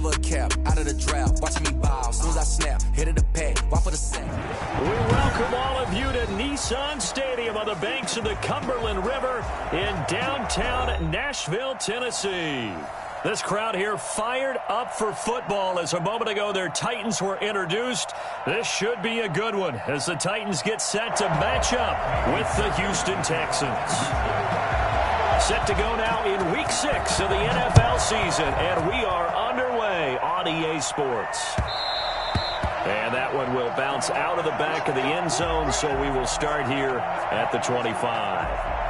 never a cap. Out of the draft, watching me bow. As soon as I snap, hit of the pack, walk for the sack. We welcome all of you to Nissan Stadium on the banks of the Cumberland River in downtown Nashville, Tennessee. This crowd here fired up for football as a moment ago their Titans were introduced. This should be a good one as the Titans get set to match up with the Houston Texans. Set to go now in Week 6 of the NFL season, and we are underway on EA Sports. And that one will bounce out of the back of the end zone, so we will start here at the 25.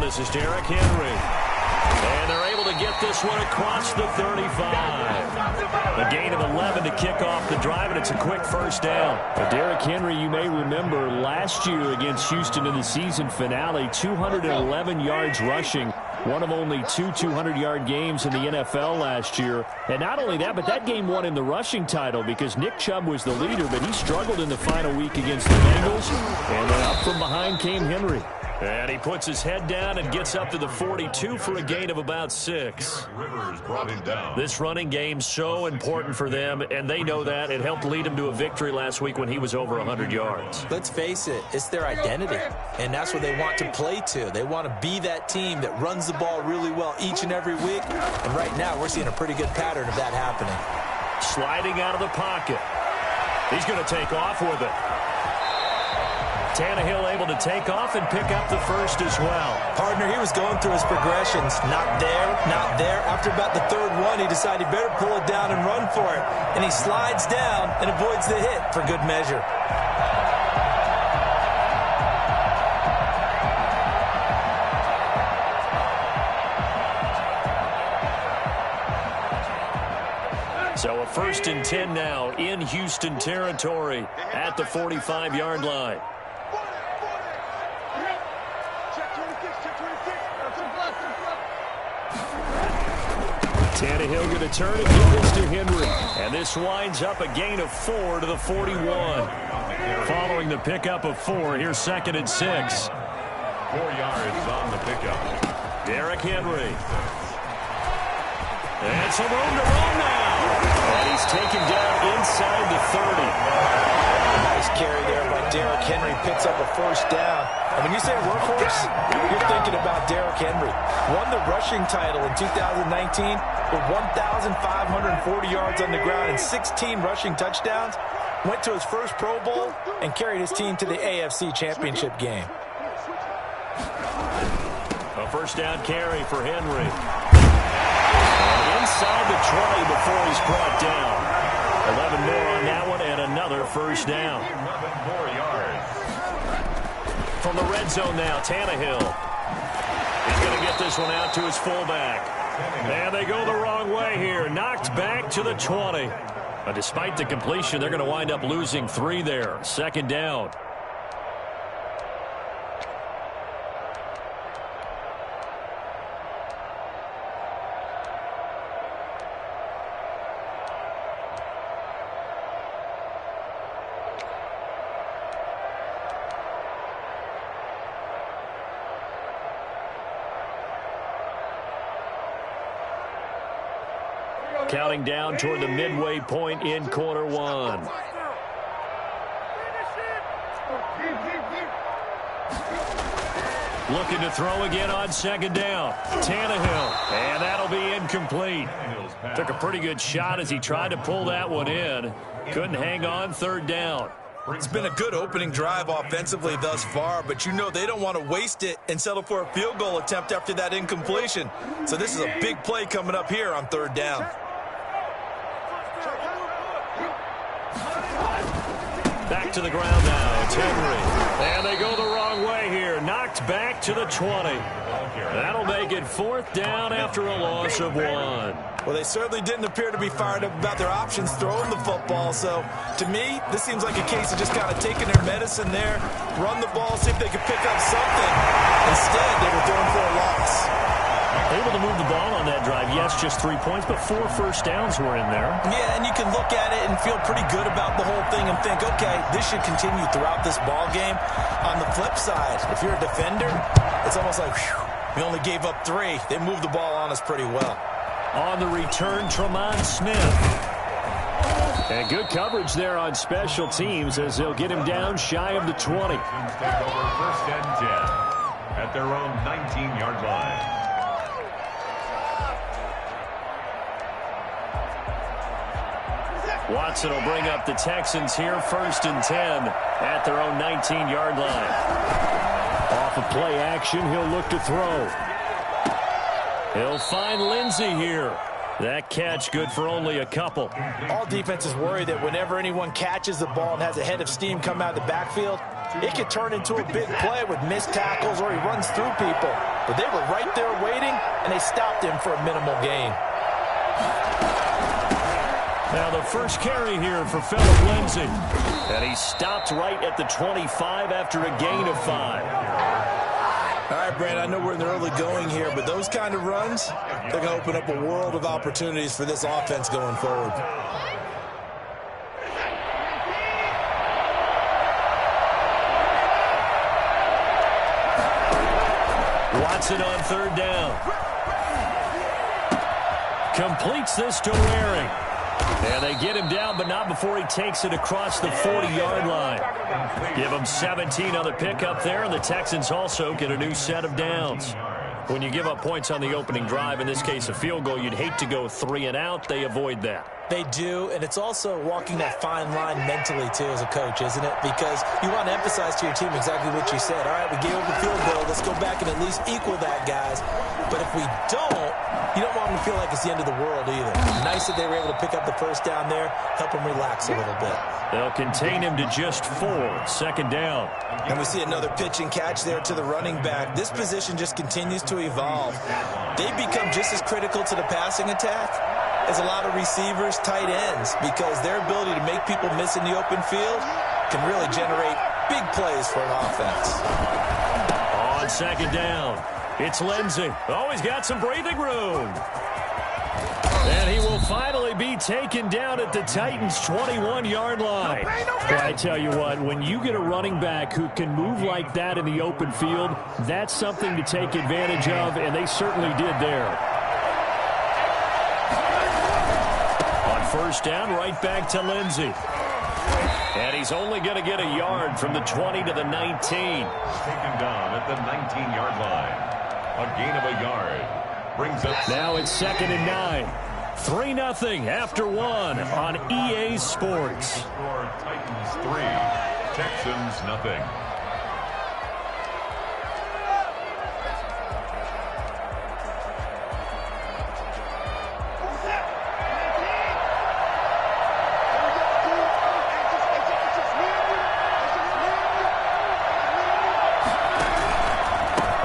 This is Derrick Henry. And they're able to get this one across the 35. A gain of 11 to kick off the drive, and it's a quick first down. Derrick Henry, you may remember last year against Houston in the season finale, 211 yards rushing. One of only two 200-yard games in the NFL last year. And not only that, but that game won him the rushing title because Nick Chubb was the leader, but he struggled in the final week against the Bengals. And then up from behind came Henry. And he puts his head down and gets up to the 42 for a gain of about 6. This running game so important for them, and they know that. It helped lead him to a victory last week when he was over 100 yards. Let's face it, it's their identity, and that's what they want to play to. They want to be that team that runs the ball really well each and every week, and right now we're seeing a pretty good pattern of that happening. Sliding out of the pocket. He's going to take off with it. Tannehill able to take off and pick up the first as well. Partner, he was going through his progressions. Not there, not there. After about the third one, he decided he better pull it down and run for it. And he slides down and avoids the hit for good measure. So a 1st and 10 now in Houston territory at the 45-yard line. Tannehill going to turn and give this to Henry. And this winds up a gain of 4 to the 41. Following the pickup of 4, here's 2nd and 6. 4 yards on the pickup. Derrick Henry. And some room to run now. And he's taken down inside the 30. Nice carry there by Derrick Henry. Picks up a first down. And when you say workhorse, you're thinking about Derrick Henry. Won the rushing title in 2019 with 1,540 yards on the ground and 16 rushing touchdowns. Went to his first Pro Bowl and carried his team to the AFC Championship game. A first down carry for Henry. Inside the 20 before he's brought down. 11 more on that one and another first down. 11 more yards. From the red zone now, Tannehill. He's going to get this one out to his fullback. And they go the wrong way here. Knocked back to the 20. But despite the completion, they're going to wind up losing 3 there. 2nd down. Counting down toward the midway point in quarter 1. Looking to throw again on 2nd down. Tannehill, and that'll be incomplete. Took a pretty good shot as he tried to pull that one in. Couldn't hang on 3rd down. It's been a good opening drive offensively thus far, but you know they don't want to waste it and settle for a field goal attempt after that incompletion. So this is a big play coming up here on 3rd down. Back to the ground now. It's Henry. And they go the wrong way here. Knocked back to to the 20. That'll make it 4th down after a loss of 1. Well, they certainly didn't appear to be fired up about their options throwing the football. So, to me, this seems like a case of just kind of taking their medicine there, run the ball, see if they could pick up something. Instead, they were throwing for a loss. Able to move the ball on that drive. Yes, just 3 points, but 4 first downs were in there. Yeah, and you can look at it and feel pretty good about the whole thing and think, okay, this should continue throughout this ball game. On the flip side, if you're a defender, it's almost like, whew, we only gave up 3. They moved the ball on us pretty well. On the return, Tremont Smith. And good coverage there on special teams as they'll get him down shy of the 20. Take over 1st and 10 at their own 19-yard line. Watson will bring up the Texans here, 1st and 10 at their own 19-yard line. Off of play action, he'll look to throw. He'll find Lindsey here. That catch good for only a couple. All defenses worry that whenever anyone catches the ball and has a head of steam come out of the backfield, it could turn into a big play with missed tackles or he runs through people. But they were right there waiting, and they stopped him for a minimal gain. Now the first carry here for Phillip Lindsay. And he stopped right at the 25 after a gain of 5. All right, Brandon, I know we're in the early going here, but those kind of runs, they're going to open up a world of opportunities for this offense going forward. Watson on 3rd down. Completes this to Waring. And they get him down, but not before he takes it across the 40-yard line. Give him 17 on the pickup there, and the Texans also get a new set of downs. When you give up points on the opening drive, in this case a field goal, you'd hate to go 3 and out. They avoid that. They do, and it's also walking that fine line mentally, too, as a coach, isn't it? Because you want to emphasize to your team exactly what you said. All right, we gave up a field goal. Let's go back and at least equal that, guys. But if we don't, you don't want them to feel like it's the end of the world either. Nice that they were able to pick up the first down there, help them relax a little bit. They'll contain him to just 4, 2nd down. And we see another pitch and catch there to the running back. This position just continues to evolve. They become just as critical to the passing attack as a lot of receivers, tight ends, because their ability to make people miss in the open field can really generate big plays for an offense. On 2nd down, it's Lindsey. Oh, he's got some breathing room. And he will finally be taken down at the Titans' 21-yard line. Well, I tell you what, when you get a running back who can move like that in the open field, that's something to take advantage of, and they certainly did there. On 1st down, right back to Lindsey. And he's only going to get a yard from the 20 to the 19. Taken down at the 19-yard line. A gain of a yard. Brings up. Now it's 2nd and 9. 3-0 after 1 on EA Sports. Score Titans 3, Texans nothing.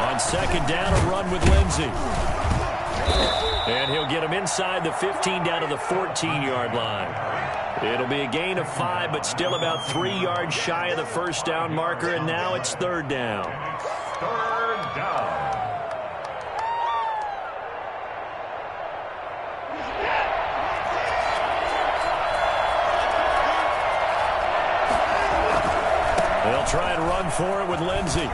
On 2nd down, a run with Lindsey. And he'll get him inside the 15 down to the 14-yard line. It'll be a gain of 5, but still about 3 yards shy of the 1st down marker, and now it's 3rd down. 3rd down. They'll try and run for it with Lindsey.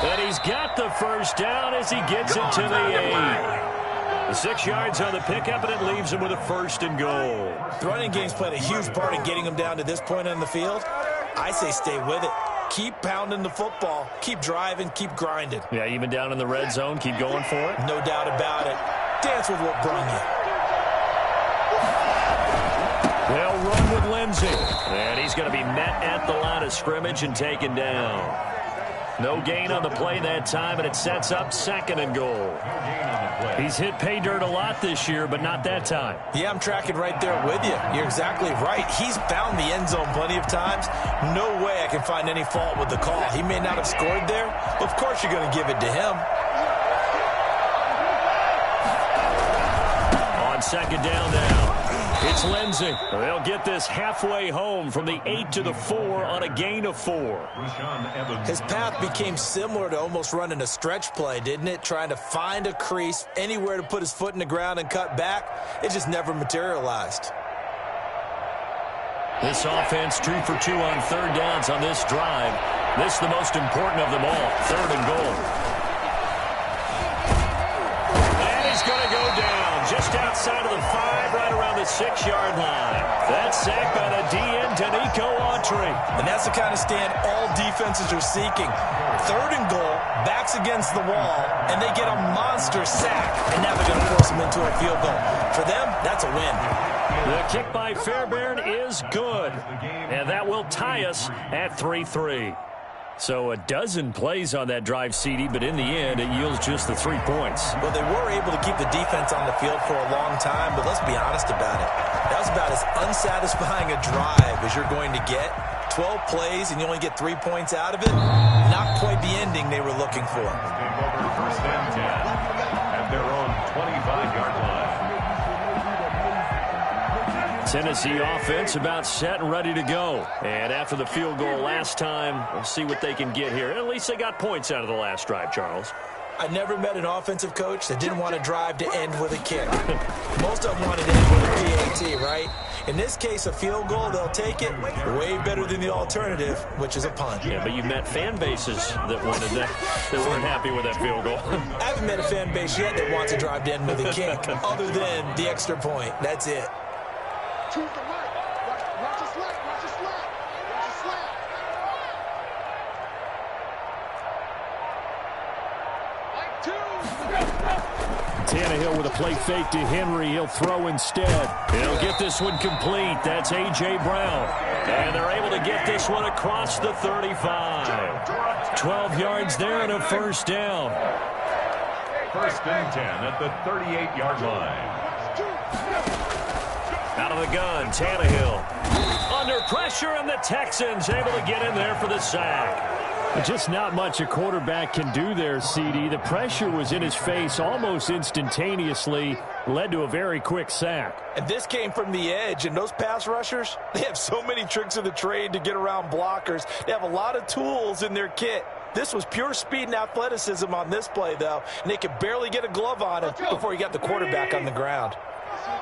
And he's got the 1st down as he gets it to the 8. 6 yards on the pickup, and it leaves him with a 1st and goal. The running game's played a huge part in getting him down to this point on the field. I say stay with it. Keep pounding the football. Keep driving. Keep grinding. Yeah, even down in the red zone, keep going for it. No doubt about it. Dance with what brung you. They'll run with Lindsey. And he's going to be met at the line of scrimmage and taken down. No gain on the play that time, and it sets up 2nd and goal. He's hit pay dirt a lot this year, but not that time. Yeah, I'm tracking right there with you. You're exactly right. He's found the end zone plenty of times. No way I can find any fault with the call. He may not have scored there, but of course you're going to give it to him. On 2nd down now, it's Lindsey. They'll get this halfway home from the 8 to the 4 on a gain of 4. His path became similar to almost running a stretch play, didn't it? Trying to find a crease, anywhere to put his foot in the ground and cut back. It just never materialized. This offense 2 for 2 on 3rd downs on this drive. This is the most important of them all, 3rd and goal. And he's going to go down just outside of the 5, right around the 6-yard line. That's sacked by the DN, Dno27. And that's the kind of stand all defenses are seeking. 3rd and goal, backs against the wall, and they get a monster sack. And now they're going to force them into a field goal. For them, that's a win. The kick by Fairbairn is good. And that will tie us at 3-3. So a dozen plays on that drive, CD, but in the end, it yields just the 3 points. Well, they were able to keep the defense on the field for a long time, but let's be honest about it. That was about as unsatisfying a drive as you're going to get. 12 plays, and you only get 3 points out of it. Not quite the ending they were looking for. First and 10 at their own 25-yard line. Tennessee offense about set and ready to go. And after the field goal last time, we'll see what they can get here. At least they got points out of the last drive, Charles. I never met an offensive coach that didn't want to drive to end with a kick. Most of them wanted to end with a PAT, right? In this case, a field goal, they'll take it. Way better than the alternative, which is a punt. Yeah, but you met fan bases that wanted that weren't happy with that field goal. I haven't met a fan base yet that wants to drive to end with a kick, other than the extra point. That's it. To the right. Watch a slap. Watch a slap. Watch a slap. Tannehill with a play fake to Henry. He'll throw instead. He'll get this one complete. That's A.J. Brown. And they're able to get this one across the 35. 12 yards there and a 1st down. 1st and 10 at the 38-yard line. Out of the gun, Tannehill. Under pressure, and the Texans able to get in there for the sack. Just not much a quarterback can do there, CD. The pressure was in his face almost instantaneously, led to a very quick sack. And this came from the edge, and those pass rushers, they have so many tricks of the trade to get around blockers. They have a lot of tools in their kit. This was pure speed and athleticism on this play, though, and they could barely get a glove on him before he got the quarterback on the ground.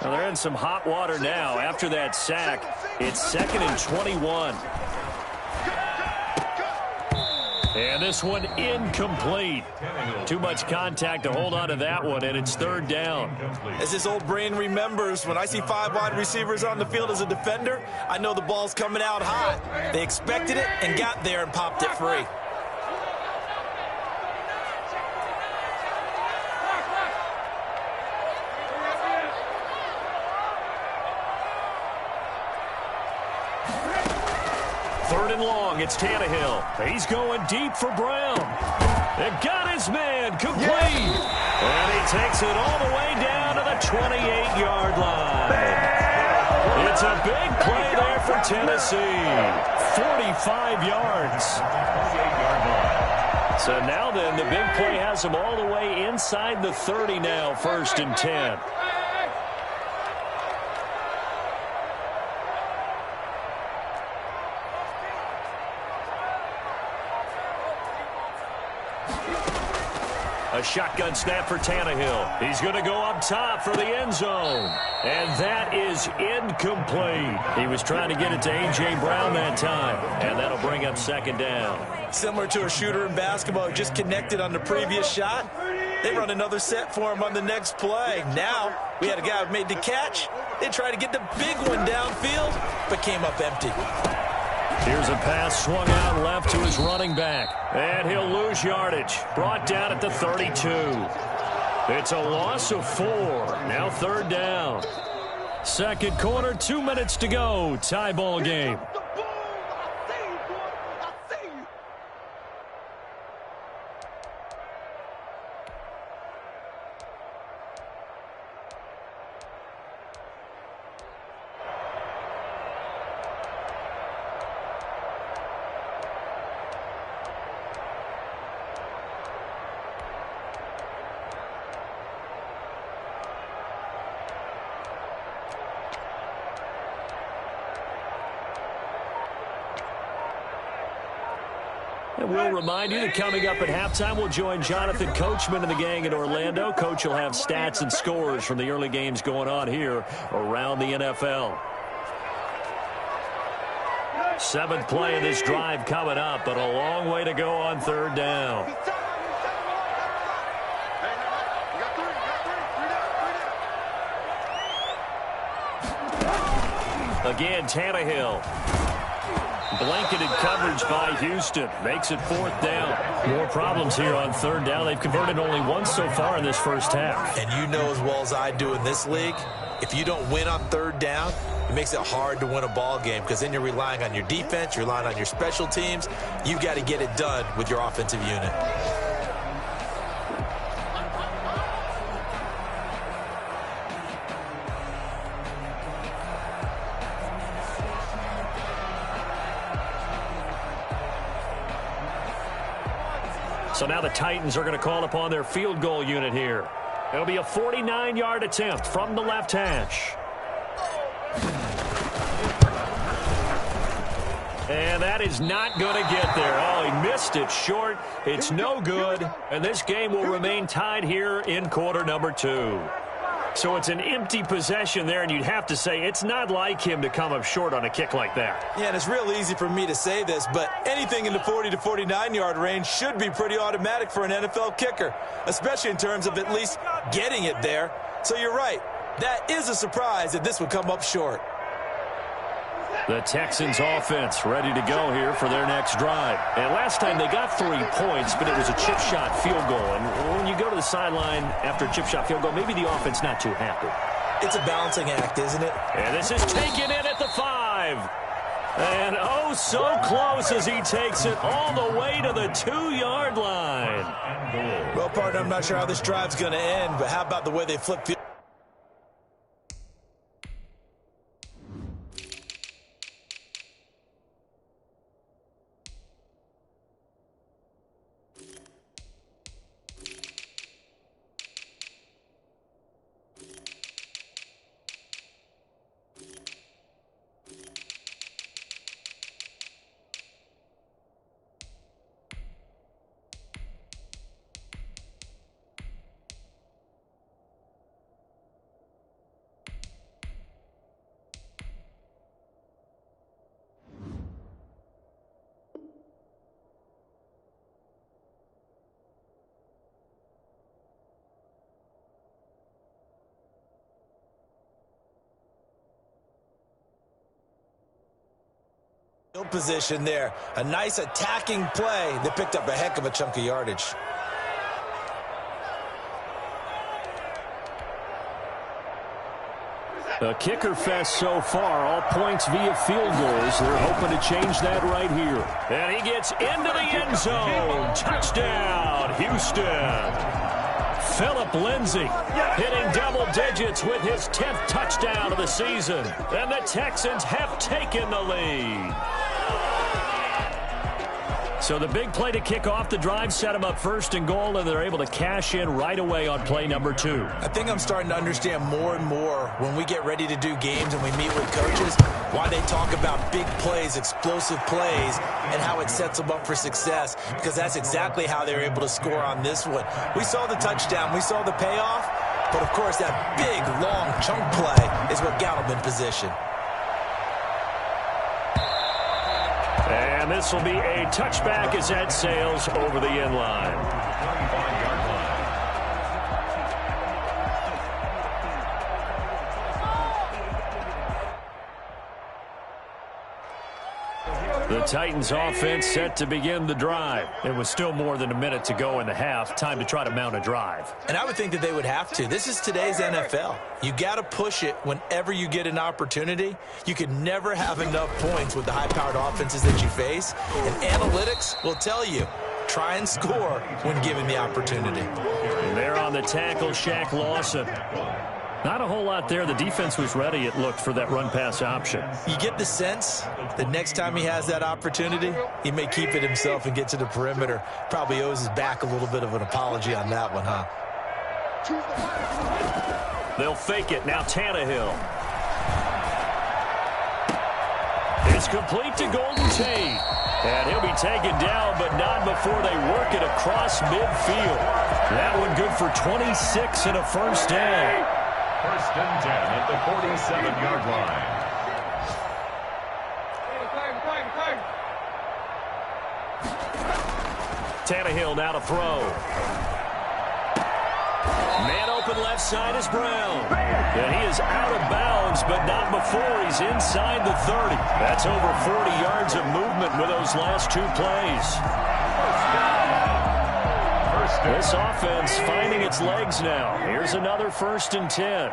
Well, they're in some hot water now. After that sack, it's 2nd and 21. And this one incomplete. Too much contact to hold on to that one, and it's 3rd down. As this old brain remembers, when I see 5 wide receivers on the field as a defender, I know the ball's coming out hot. They expected it and got there and popped it free. Third and long, it's Tannehill. He's going deep for Brown. And got his man complete. And he takes it all the way down to the 28-yard line. It's a big play there for Tennessee. 45 yards. So now then, the big play has them all the way inside the 30 now, 1st and 10. A shotgun snap for Tannehill. He's going to go up top for the end zone. And that is incomplete. He was trying to get it to A.J. Brown that time. And that'll bring up 2nd down. Similar to a shooter in basketball who just connected on the previous shot. They run another set for him on the next play. Now, we had a guy who made the catch. They tried to get the big one downfield, but came up empty. Here's a pass swung out left to his running back. And he'll lose yardage. Brought down at the 32. It's a loss of 4. Now 3rd down. 2nd quarter, 2 minutes to go. Tie ball game. And we'll remind you that coming up at halftime, we'll join Jonathan Coachman and the gang in Orlando. Coach will have stats and scores from the early games going on here around the NFL. Seventh play of this drive coming up, but a long way to go on third down. Again, Tannehill. Blanketed coverage by Houston. Makes it fourth down. More problems here on third down. They've converted only once so far in this first half. And you know as well as I do in this league, if you don't win on third down, it makes it hard to win a ball game because then you're relying on your defense, you're relying on your special teams. You've got to get it done with your offensive unit. So now the Titans are going to call upon their field goal unit here. It'll be a 49-yard attempt from the left hash. And that is not going to get there. Oh, he missed it short. It's no good. And this game will remain tied here in quarter number 2. So it's an empty possession there, and you'd have to say it's not like him to come up short on a kick like that. Yeah, and it's real easy for me to say this, but anything in the 40 to 49-yard range should be pretty automatic for an NFL kicker, especially in terms of at least getting it there. So you're right. That is a surprise that this would come up short. The Texans offense ready to go here for their next drive. And last time they got 3 points, but it was a chip shot field goal. And when you go to the sideline after a chip shot field goal, maybe the offense not too happy. It's a balancing act, isn't it? And this is taken in at the 5. And oh, so close as he takes it all the way to the 2-yard line. Well, partner, I'm not sure how this drive's going to end, but how about the way they flip field? Position there. A nice attacking play that picked up a heck of a chunk of yardage. A kicker fest so far, all points via field goals. They're hoping to change that right here. And he gets into the end zone. Touchdown, Houston. Phillip Lindsay hitting double digits with his 10th touchdown of the season. And the Texans have taken the lead. So the big play to kick off the drive set them up first and goal, and they're able to cash in right away on play number 2. I think I'm starting to understand more and more when we get ready to do games and we meet with coaches why they talk about big plays, explosive plays, and how it sets them up for success, because that's exactly how they're able to score on this one. We saw the touchdown. We saw the payoff. But, of course, that big, long chunk play is what got them in position. And this will be a touchback as that sails over the end line. 35-yard line. The Titans offense set to begin the drive. It was still more than a minute to go in the half. Time to try to mount a drive. And I would think that they would have to. This is today's NFL. You got to push it whenever you get an opportunity. You can never have enough points with the high-powered offenses that you face. And analytics will tell you, try and score when given the opportunity. And there on the tackle, Shaq Lawson. Not a whole lot there. The defense was ready, it looked, for that run-pass option. You get the sense that next time he has that opportunity, he may keep it himself and get to the perimeter. Probably owes his back a little bit of an apology on that one, huh? They'll fake it. Now Tannehill. It's complete to Golden Tate. And he'll be taken down, but not before they work it across midfield. That one good for 26 and a first down. First and 10 at the 47-yard line. Tannehill now to throw. Man open left side is Brown. And he is out of bounds, but not before he's inside the 30. That's over 40 yards of movement with those last two plays. This offense finding its legs now. Here's another first and 10.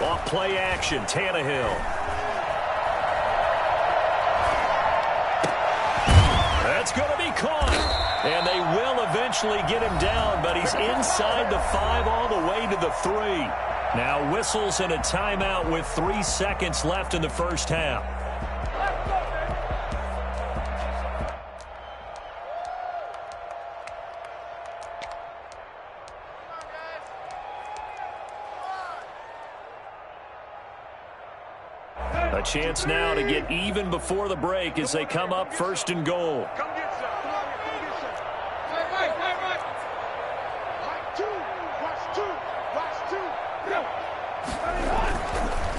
Off play action, Tannehill. That's going to be caught. And they will eventually get him down, but he's inside the 5 all the way to the 3. Now whistles and a timeout with 3 seconds left in the first half. A chance now to get even before the break as they come up first and goal.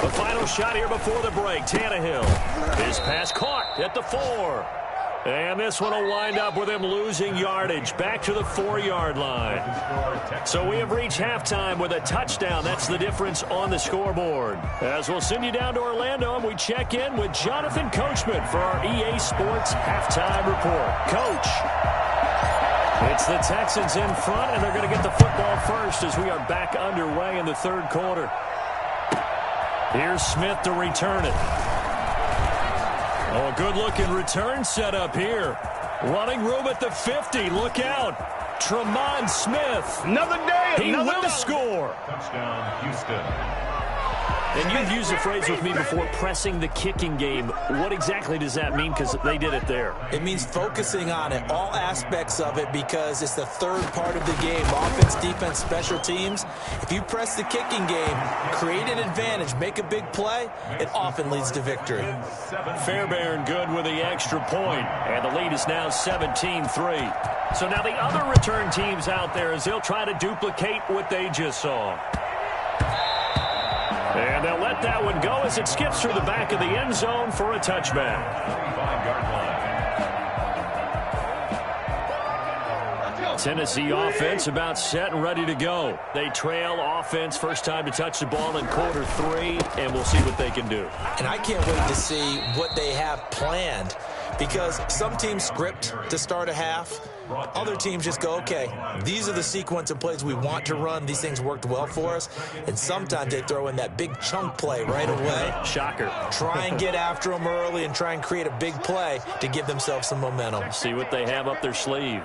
The final shot here before the break. Tannehill. His pass caught at the 4. And this one will wind up with him losing yardage back to the 4-yard line. So we have reached halftime with a touchdown. That's the difference on the scoreboard. As we'll send you down to Orlando and we check in with Jonathan Coachman for our EA Sports halftime report. Coach. It's the Texans in front, and they're going to get the football first as we are back underway in the third quarter. Here's Smith to return it. Oh, a good-looking return set up here. Running room at the 50. Look out. Tremont Smith. Another day, he will score. Touchdown, Houston. And you've used the phrase with me before, pressing the kicking game. What exactly does that mean? Because they did it there. It means focusing on it, all aspects of it, because it's the third part of the game. Offense, defense, special teams. If you press the kicking game, create an advantage, make a big play, it often leads to victory. Fairbairn good with the extra point, and the lead is now 17-3. So now the other return teams out there as they'll try to duplicate what they just saw. And they'll let that one go as it skips through the back of the end zone for a touchback. 35-yard line. Tennessee offense about set and ready to go. They trail offense first time to touch the ball in quarter 3, and we'll see what they can do. And I can't wait to see what they have planned, because some teams script to start a half. Other teams just go, okay, these are the sequence of plays we want to run. These things worked well for us. And sometimes they throw in that big chunk play right away. Shocker. Try and get after them early and try and create a big play to give themselves some momentum. See what they have up their sleeve.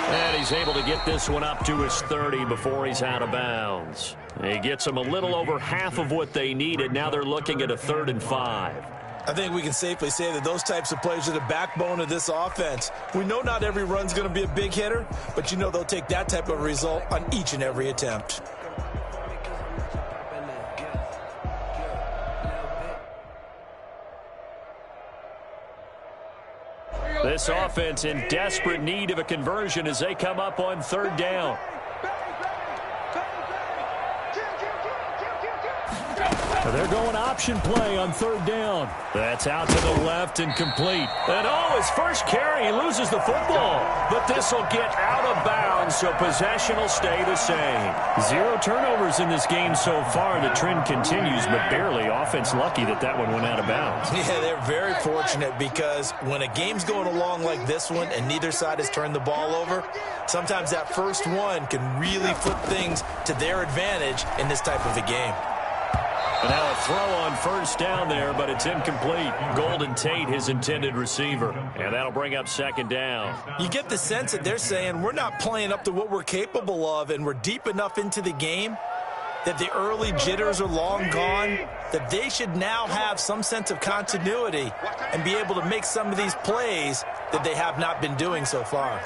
And he's able to get this one up to his 30 before he's out of bounds. He gets them a little over half of what they needed. Now they're looking at a 3rd and 5. I think we can safely say that those types of plays are the backbone of this offense. We know not every run's going to be a big hitter, but you know they'll take that type of result on each and every attempt. This offense in desperate need of a conversion as they come up on 3rd down. They're going option play on 3rd down. That's out to the left and complete. And his first carry, he loses the football. But this will get out of bounds, so possession will stay the same. 0 turnovers in this game so far. The trend continues, but barely. Offense lucky that one went out of bounds. Yeah, they're very fortunate, because when a game's going along like this one and neither side has turned the ball over, sometimes that first one can really flip things to their advantage in this type of a game. And now a throw on 1st down there, but it's incomplete. Golden Tate, his intended receiver. And that'll bring up 2nd down. You get the sense that they're saying we're not playing up to what we're capable of, and we're deep enough into the game that the early jitters are long gone, that they should now have some sense of continuity and be able to make some of these plays that they have not been doing so far.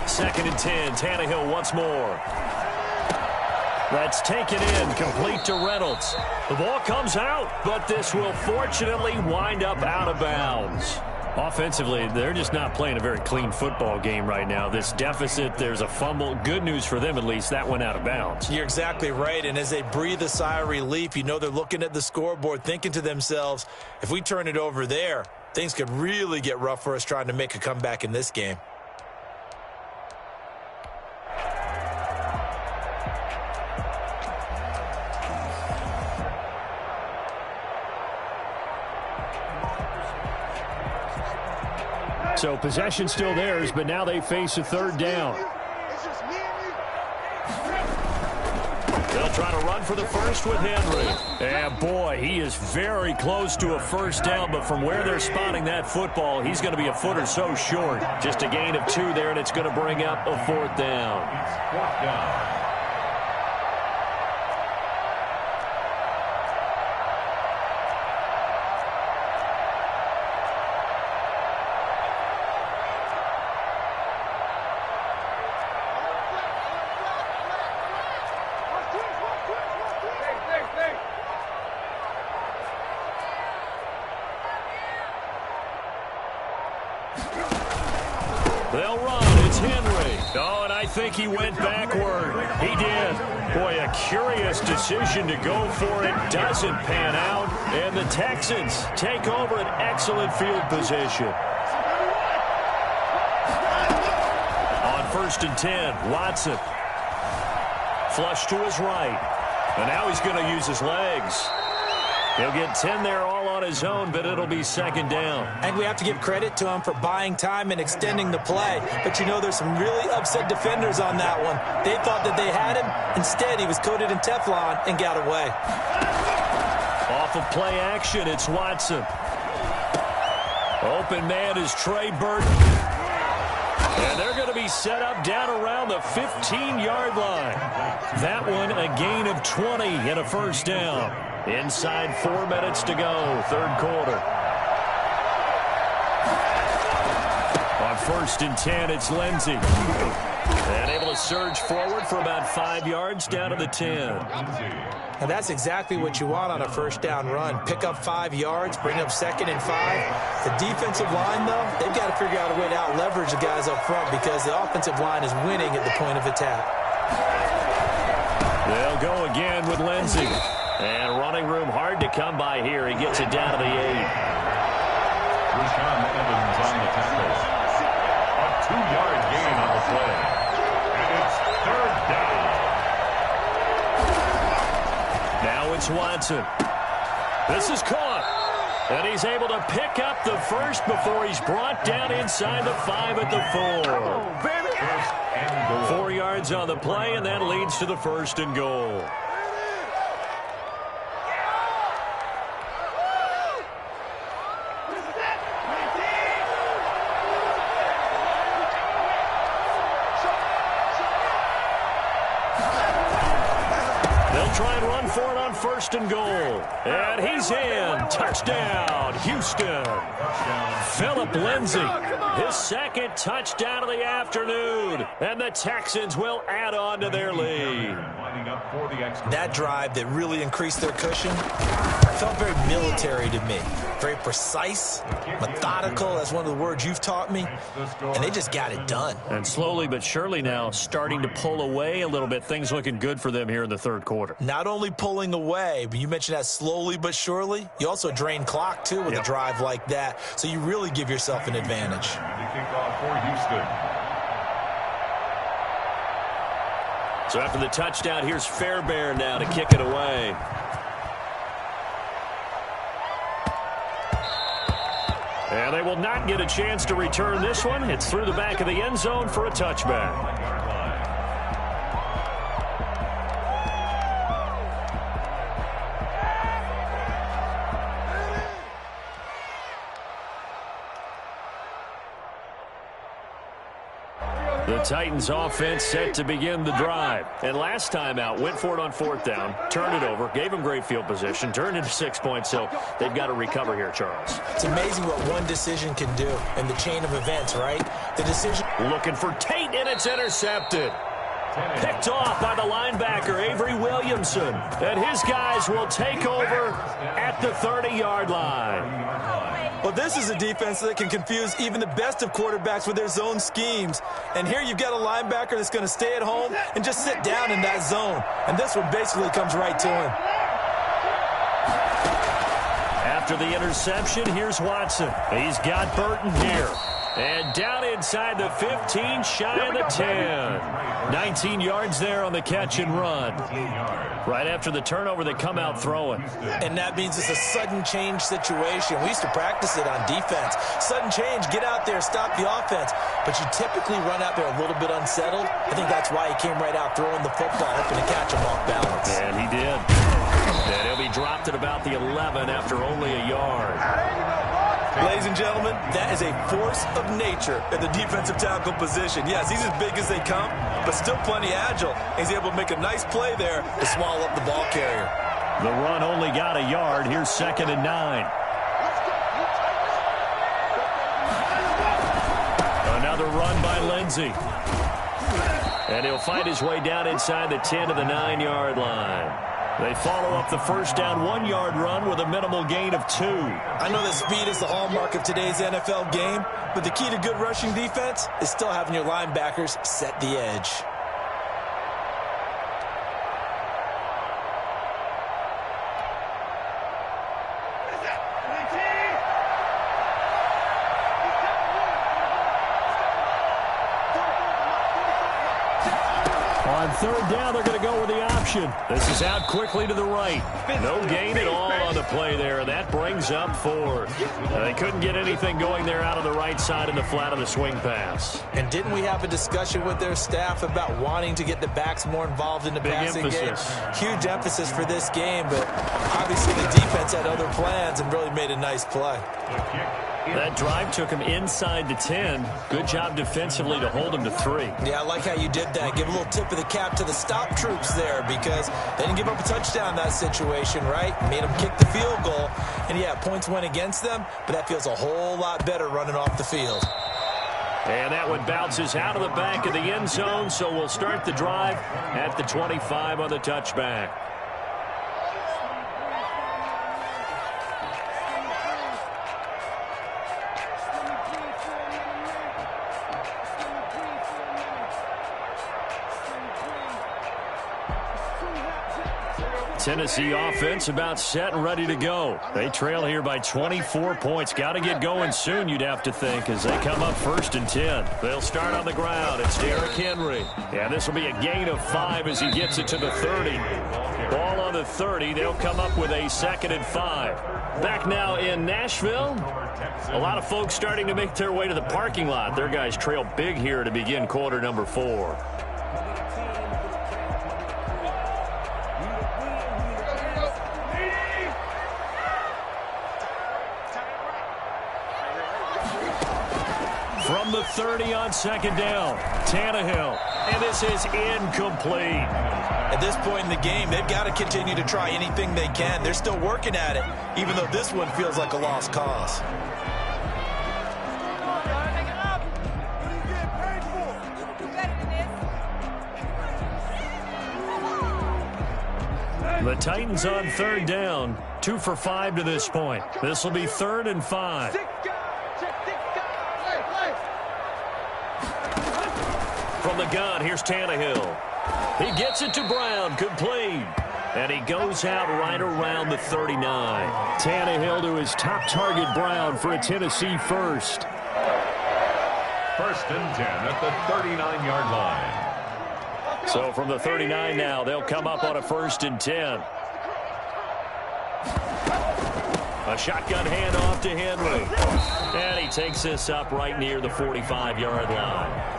Second and 10, Tannehill once more. That's taken in, complete to Reynolds. The ball comes out, but this will fortunately wind up out of bounds. Offensively, they're just not playing a very clean football game right now. This deficit, there's a fumble. Good news for them, at least. That went out of bounds. You're exactly right, and as they breathe a sigh of relief, you know they're looking at the scoreboard, thinking to themselves, if we turn it over there, things could really get rough for us trying to make a comeback in this game. So possession still theirs, but now they face a third down. They'll try to run for the first with Henry. And boy, he is very close to a first down, but from where they're spotting that football, he's going to be a foot or so short. Just a gain of 2 there, and it's going to bring up a fourth down. Fourth down. They'll run. It's Henry. Oh, and I think he went backward. He did. Boy, a curious decision to go for it. Doesn't pan out. And the Texans take over an excellent field position. On first and 10, Watson. Flush to his right. And now he's going to use his legs. He'll get 10 there all on his own, but it'll be second down. And we have to give credit to him for buying time and extending the play. But you know there's some really upset defenders on that one. They thought that they had him. Instead, he was coated in Teflon and got away. Off of play action, it's Watson. Open man is Trey Burton. And they're going to be set up down around the 15-yard line. That one a gain of 20 and a first down. Inside 4 minutes to go, third quarter. On first and 10, it's Lindsey. And able to surge forward for about 5 yards down to the 10. And that's exactly what you want on a first down run. Pick up 5 yards, bring up second and 5. The defensive line, though, they've got to figure out a way to out-leverage the guys up front because the offensive line is winning at the point of attack. They'll go again with Lindsey. And running room hard to come by here. He gets it down to the 8. Rashaan Evans on the tackle. A 2-yard gain on the play. And it's third down. Now it's Watson. This is caught. And he's able to pick up the first before he's brought down inside the 5 at the 4. 4 yards on the play, and that leads to the first and goal. Try and run for it on first and goal. And he's in. Touchdown, Houston. Phillip Lindsay, his second touchdown of the afternoon. And the Texans will add on to their lead. That drive that really increased their cushion felt very military to me. Very precise, methodical. That's one of the words you've taught me. And they just got it done. And slowly but surely now starting to pull away a little bit. Things looking good for them here in the third quarter. Not only pulling away, but you mentioned that slowly but surely. You also drain clock, too, with a drive like that. So you really give yourself an advantage. So after the touchdown, here's Fairbairn now to kick it away. And they will not get a chance to return this one. It's through the back of the end zone for a touchback. Titans offense set to begin the drive. And last time out, went for it on 4th down, turned it over, gave them great field position, turned into 6 points, so they've got to recover here, Charles. It's amazing what one decision can do in the chain of events, right? The decision... Looking for Tate, and it's intercepted. Picked off by the linebacker, Avery Williamson. And his guys will take over at the 30-yard line. Well, this is a defense that can confuse even the best of quarterbacks with their zone schemes. And here you've got a linebacker that's going to stay at home and just sit down in that zone. And this one basically comes right to him. After the interception, here's Watson. He's got Burton here. And down inside the 15, shy of the 10. 19 yards there on the catch and run. Right after the turnover, they come out throwing. And that means it's a sudden change situation. We used to practice it on defense. Sudden change, get out there, stop the offense. But you typically run out there a little bit unsettled. I think that's why he came right out throwing the football, hoping to catch him off balance. And he did. And he'll be dropped at about the 11 after only a yard. Ladies and gentlemen, that is a force of nature in the defensive tackle position. Yes, he's as big as they come, but still plenty agile. He's able to make a nice play there to swallow up the ball carrier. The run only got a yard. Here's 2nd and 9. Another run by Lindsey. And he'll find his way down inside the 10 to the 9-yard line. They follow up the first down 1-yard run with a minimal gain of 2. I know that speed is the hallmark of today's NFL game, but the key to good rushing defense is still having your linebackers set the edge. On 3rd down, they're going to go with the option. This is out quickly to the right. No gain at all on the play there. That brings up 4th. They couldn't get anything going there out of the right side in the flat of the swing pass. And didn't we have a discussion with their staff about wanting to get the backs more involved in the passing game? Huge emphasis for this game, but obviously the defense had other plans and really made a nice play. That drive took him inside the 10. Good job defensively to hold him to 3. Yeah, I like how you did that. Give a little tip of the cap to the stop troops there because they didn't give up a touchdown in that situation, right? Made them kick the field goal. And, yeah, points went against them, but that feels a whole lot better running off the field. And that one bounces out of the back of the end zone, so we'll start the drive at the 25 on the touchback. Tennessee offense about set and ready to go. They trail here by 24 points. Got to get going soon, you'd have to think, as they come up 1st and 10. They'll start on the ground. It's Derrick Henry. Yeah, this will be a gain of 5 as he gets it to the 30. Ball on the 30. They'll come up with a 2nd and 5. Back now in Nashville. A lot of folks starting to make their way to the parking lot. Their guys trail big here to begin quarter number 4. From the 30 on 2nd down, Tannehill, and this is incomplete. At this point in the game, they've got to continue to try anything they can. They're still working at it, even though this one feels like a lost cause. The Titans on 3rd down, 2 for 5 to this point. This will be 3rd and 5. From the gun, here's Tannehill. He gets it to Brown, complete. And he goes out right around the 39. Tannehill to his top target, Brown, for a Tennessee first. 1st and 10 at the 39-yard line. So from the 39 now, they'll come up on a 1st and 10. A shotgun handoff to Henry. And he takes this up right near the 45-yard line.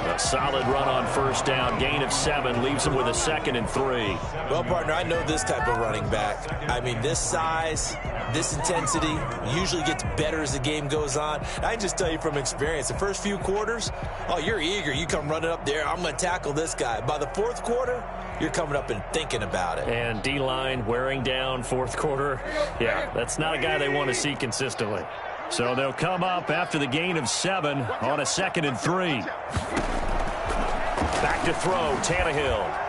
A solid run on 1st down, gain of 7, leaves him with a 2nd and 3. Well, partner, I know this type of running back. I mean, this size, this intensity usually gets better as the game goes on. I can just tell you from experience, the first few quarters, oh, you're eager. You come running up there, I'm going to tackle this guy. By the fourth quarter, you're coming up and thinking about it. And D-line wearing down fourth quarter. Yeah, that's not a guy they want to see consistently. So they'll come up after the gain of 7 on a 2nd and 3. Back to throw, Tannehill.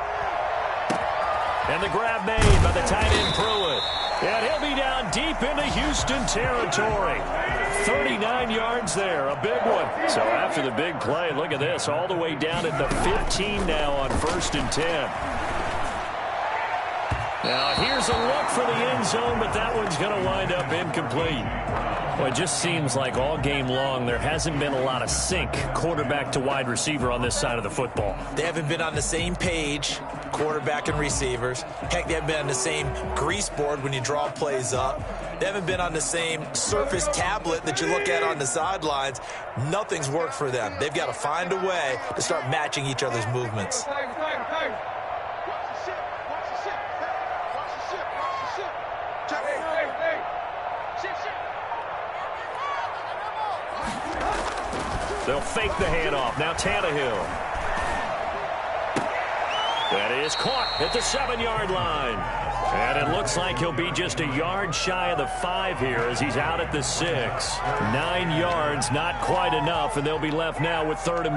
And the grab made by the tight end Pruitt. And he'll be down deep into Houston territory. 39 yards there, a big one. So after the big play, look at this, all the way down at the 15 now on 1st and 10. Now here's a look for the end zone, but that one's going to wind up incomplete. Well, it just seems like all game long there hasn't been a lot of sync quarterback to wide receiver on this side of the football. They haven't been on the same page, quarterback and receivers. Heck, they haven't been on the same grease board when you draw plays up. They haven't been on the same Surface tablet that you look at on the sidelines. Nothing's worked for them. They've got to find a way to start matching each other's movements. They'll fake the handoff. Now Tannehill. That is caught at the 7-yard line. And it looks like he'll be just a yard shy of the 5 here as he's out at the 6. 9 yards, not quite enough, and they'll be left now with 3rd and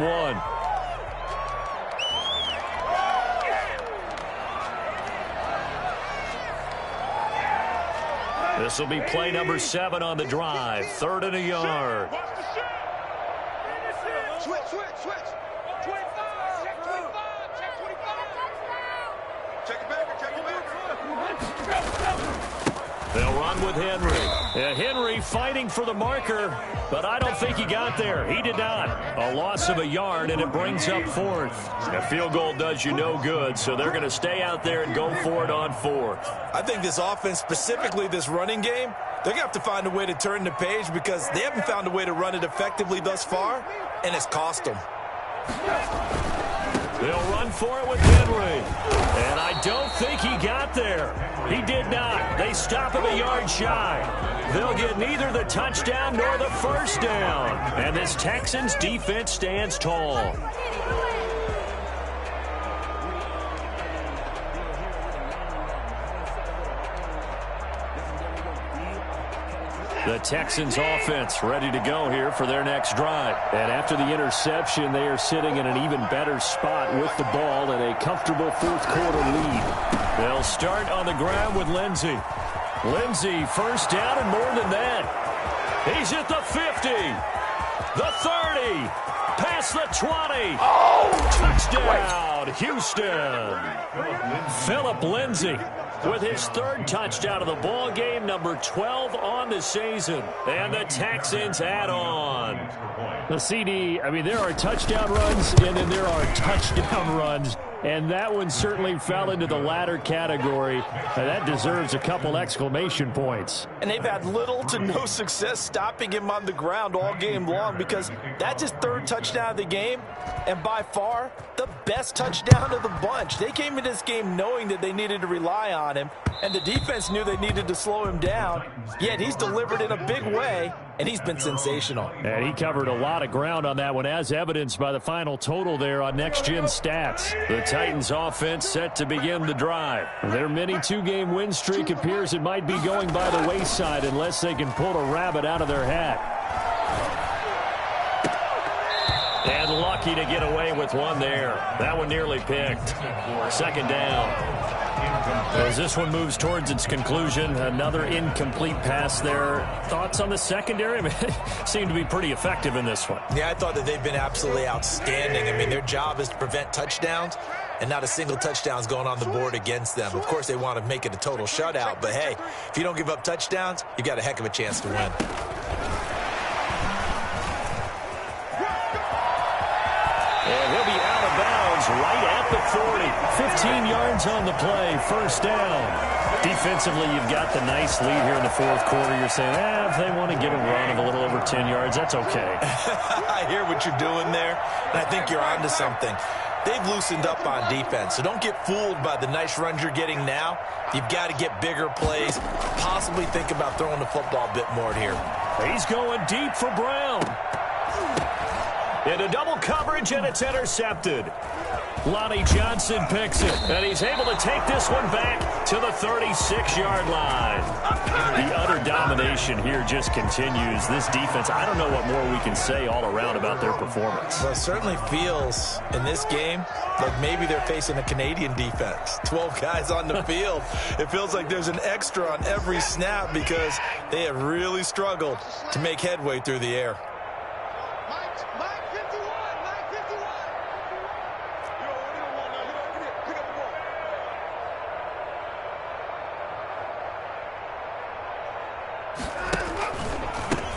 1. This will be play number 7 on the drive. 3rd and a yard. Switch. 25. Check 25. Check 25. Check it back. They'll run with Henry. And Henry fighting for the marker, but I don't think he got there. He did not. A loss of a yard, and it brings up 4th. A field goal does you no good, so they're going to stay out there and go for it on 4th. I think this offense, specifically this running game, they're going to have to find a way to turn the page because they haven't found a way to run it effectively thus far, and it's cost them. They'll run for it with Henry. And I don't think he got there. He did not. They stop him a yard shy. They'll get neither the touchdown nor the first down. And this Texans defense stands tall. The Texans offense ready to go here for their next drive. And after the interception, they are sitting in an even better spot with the ball and a comfortable fourth quarter lead. They'll start on the ground with Lindsey. Lindsey, first down and more than that. He's at the 50, the 30, past the 20. Oh, touchdown, Houston. Philip Lindsey with his 3rd touchdown of the ball game, number 12 on the season. And the Texans add on. The CD, I mean, there are touchdown runs, and then there are touchdown runs. And that one certainly fell into the latter category. And that deserves a couple exclamation points. And they've had little to no success stopping him on the ground all game long because that's his 3rd touchdown of the game. And by far, the best touchdown of the bunch. They came into this game knowing that they needed to rely on him. And the defense knew they needed to slow him down. Yet he's delivered in a big way. And he's been sensational. And he covered a lot of ground on that one, as evidenced by the final total there on Next Gen Stats. The Titans offense set to begin the drive. Their mini 2-game win streak appears it might be going by the wayside unless they can pull a rabbit out of their hat. And lucky to get away with one there. That one nearly picked. 2nd down. As this one moves towards its conclusion, another incomplete pass there. Thoughts on the secondary? I mean, they seem to be pretty effective in this one. Yeah, I thought that they've been absolutely outstanding. I mean, their job is to prevent touchdowns, and not a single touchdown's going on the board against them. Of course, they want to make it a total shutout, but hey, if you don't give up touchdowns, you got a heck of a chance to win. And he'll be out of bounds right at the 40. 15 yards on the play, first down. Defensively, you've got the nice lead here in the fourth quarter. You're saying, if they want to get a run of a little over 10 yards, that's okay. I hear what you're doing there, and I think you're onto something. they've loosened up on defense. So don't get fooled by the nice runs you're getting now. You've got to get bigger plays, possibly think about throwing the football a bit more here. He's going deep for Brown. Into double coverage, and it's intercepted. Lonnie Johnson picks it, and he's able to take this one back to the 36-yard line. The utter domination here just continues. This defense, I don't know what more we can say all around about their performance. Well, it certainly feels in this game like maybe they're facing a Canadian defense. 12 guys on the field. It feels like there's an extra on every snap because they have really struggled to make headway through the air.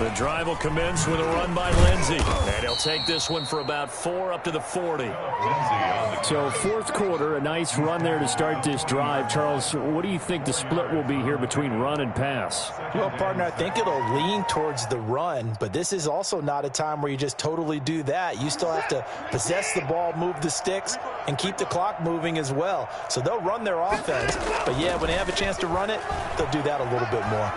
The drive will commence with a run by Lindsey. And he'll take this one for about 4 up to the 40. So fourth quarter, a nice run there to start this drive. Charles, what do you think the split will be here between run and pass? Well, partner, I think it'll lean towards the run, but this is also not a time where you just totally do that. You still have to possess the ball, move the sticks, and keep the clock moving as well. So they'll run their offense, but yeah, when they have a chance to run it, they'll do that a little bit more.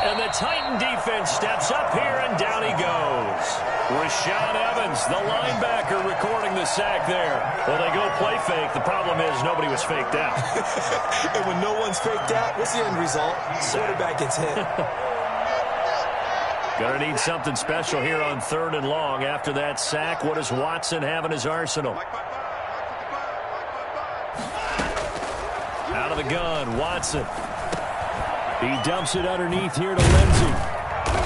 And the Titan defense steps up here, and down he goes. Rashaan Evans, the linebacker, recording the sack there. Well, they go play fake. The problem is nobody was faked out. And when no one's faked out, what's the end result? Quarterback gets hit. Gonna need something special here on 3rd and long. After that sack, what does Watson have in his arsenal? Out of the gun, Watson. He dumps it underneath here to Lindsey.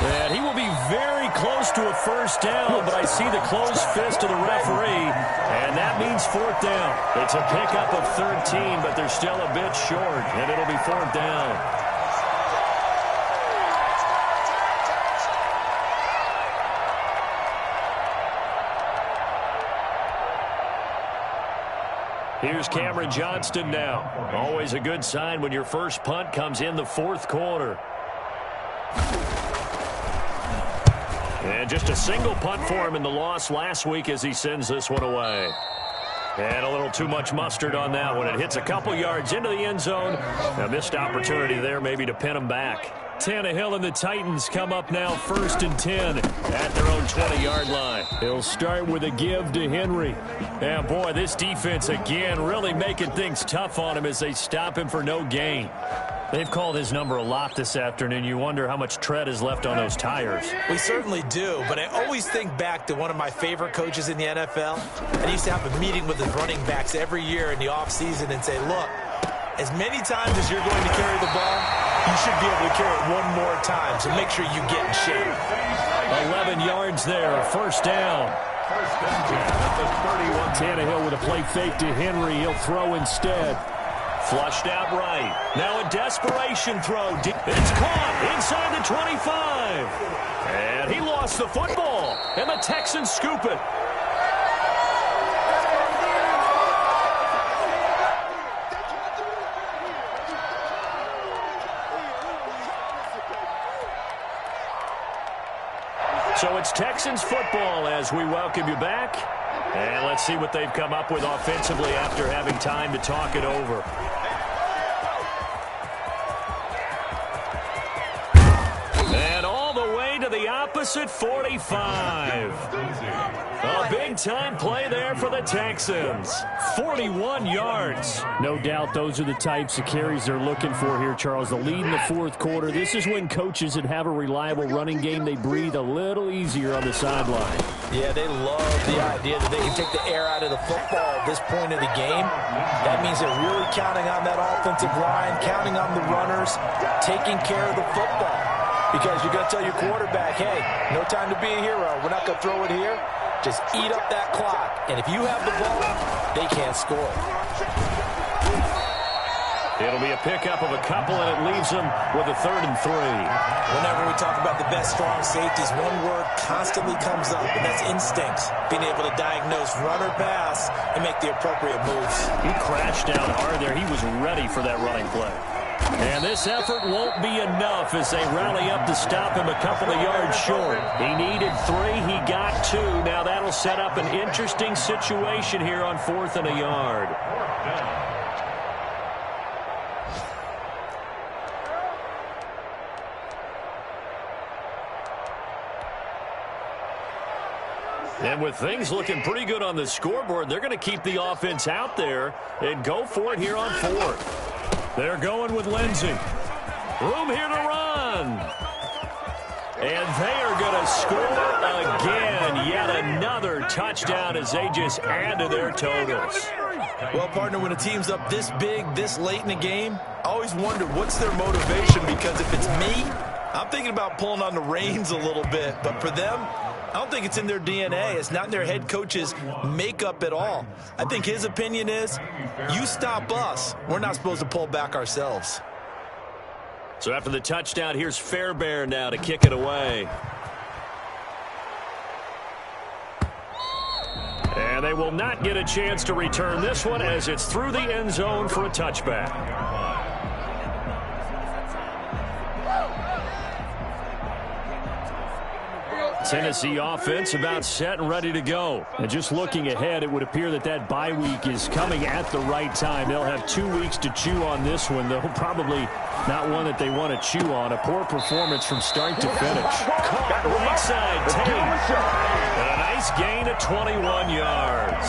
And he will be very close to a first down, but I see the closed fist of the referee, and that means 4th down. It's a pickup of 13, but they're still a bit short, and it'll be 4th down. Here's Cameron Johnston now. Always a good sign when your first punt comes in the 4th quarter. And just a single punt for him in the loss last week as he sends this one away. And a little too much mustard on that one. It hits a couple yards into the end zone. A missed opportunity there maybe to pin him back. Tannehill and the Titans come up now 1st and 10 at their own 20-yard line. He'll start with a give to Henry. And boy, this defense again really making things tough on him as they stop him for no gain. They've called his number a lot this afternoon. You wonder how much tread is left on those tires. We certainly do, but I always think back to one of my favorite coaches in the NFL. And he used to have a meeting with his running backs every year in the offseason and say, look, as many times as you're going to carry the ball, you should be able to carry it one more time, so make sure you get in shape. 11 yards there, 1st down. Tannehill with a play fake to Henry. He'll throw instead. Flushed out right. Now a desperation throw. It's caught inside the 25. And he lost the football. And the Texans scoop it. So it's Texans football as we welcome you back. And let's see what they've come up with offensively after having time to talk it over. And all the way to the opposite 45. A big-time play there for the Texans. 41 yards. No doubt those are the types of carries they're looking for here, Charles. The lead in the 4th quarter. This is when coaches that have a reliable running game, they breathe a little easier on the sideline. Yeah, they love the idea that they can take the air out of the football at this point of the game. That means they're really counting on that offensive line, counting on the runners, taking care of the football. Because you're going to tell your quarterback, hey, no time to be a hero. We're not going to throw it here. Just eat up that clock. And if you have the ball, they can't score. It'll be a pickup of a couple, and it leaves them with a 3rd and 3. Whenever we talk about the best strong safeties, one word constantly comes up, and that's instincts. Being able to diagnose run or pass and make the appropriate moves. He crashed down hard there. He was ready for that running play. And this effort won't be enough as they rally up to stop him a couple of yards short. He needed 3. He got 2. Now that'll set up an interesting situation here on 4th and a yard. And with things looking pretty good on the scoreboard, they're going to keep the offense out there and go for it here on 4th. They're going with Lindsey. Room here to run. And they are going to score again. Yet another touchdown as they just add to their totals. Well, partner, when a team's up this big, this late in the game, I always wonder what's their motivation, because if it's me, I'm thinking about pulling on the reins a little bit. But for them, I don't think it's in their DNA. It's not in their head coach's makeup at all. I think his opinion is, you stop us, we're not supposed to pull back ourselves. So after the touchdown, here's Fairbairn now to kick it away. And they will not get a chance to return this one as it's through the end zone for a touchback. Tennessee offense about set and ready to go. And just looking ahead, it would appear that that bye week is coming at the right time. They'll have 2 weeks to chew on this one, though probably not one that they want to chew on. A poor performance from start to finish. Caught right side, Tate. And a nice gain of 21 yards.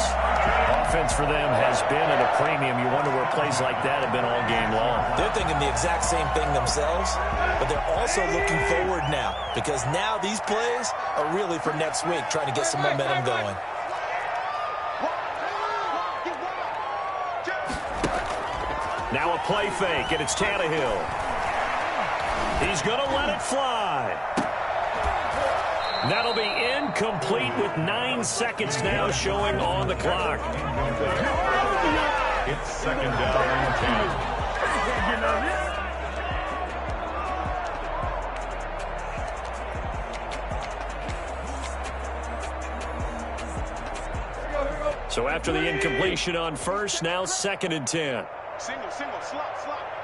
Offense for them has been at a premium. You wonder where plays like that have been all game long. They're thinking the exact same thing themselves, but they're also looking forward now, because now these plays are really for next week, trying to get some momentum going. Now a play fake, and it's Tannehill. He's going to let it fly. That'll be incomplete with 9 seconds now showing on the clock. It's second down and 10. So after the incompletion on first, now 2nd and 10. Single, slot.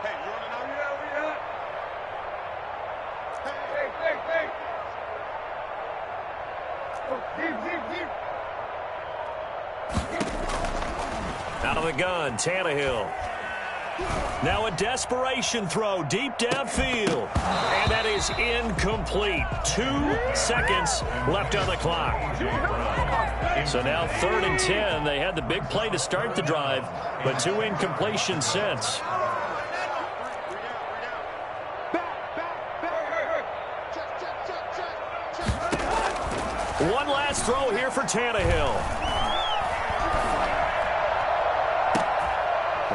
Hey, you running out here? Hey. Out of the gun, Tannehill. Now a desperation throw deep downfield. And that is incomplete. 2 seconds left on the clock. So now 3rd and 10. They had the big play to start the drive, but 2 incompletions since. One last throw here for Tannehill.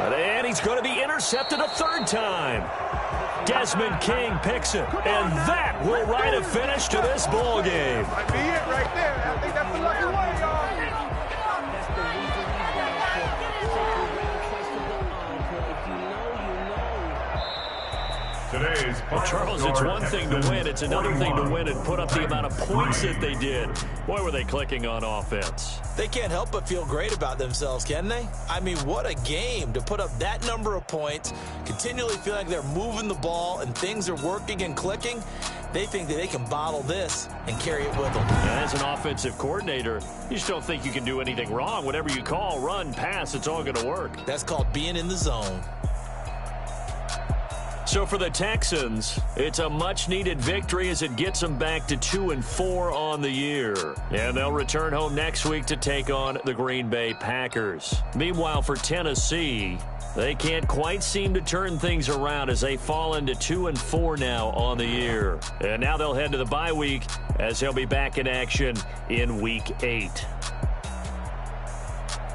And he's going to be intercepted a 3rd time. Desmond King picks it, and that will write a finish to this ball game. Might be it right there. I think that's the lucky one, y'all. Well, Charles, it's one thing to win. It's another thing to win and put up the amount of points that they did. Boy, were they clicking on offense. They can't help but feel great about themselves, can they? I mean, what a game to put up that number of points, continually feeling like they're moving the ball and things are working and clicking. They think that they can bottle this and carry it with them. And as an offensive coordinator, you just don't think you can do anything wrong. Whatever you call, run, pass, it's all going to work. That's called being in the zone. So for the Texans, it's a much-needed victory as it gets them back to 2-4 on the year. And they'll return home next week to take on the Green Bay Packers. Meanwhile, for Tennessee, they can't quite seem to turn things around as they fall into 2-4 now on the year. And now they'll head to the bye week as they'll be back in action in Week 8.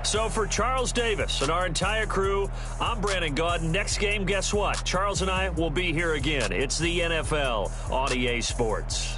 So for Charles Davis and our entire crew, I'm Brandon Gaudin. Next game, guess what? Charles and I will be here again. It's the NFL on EA Sports.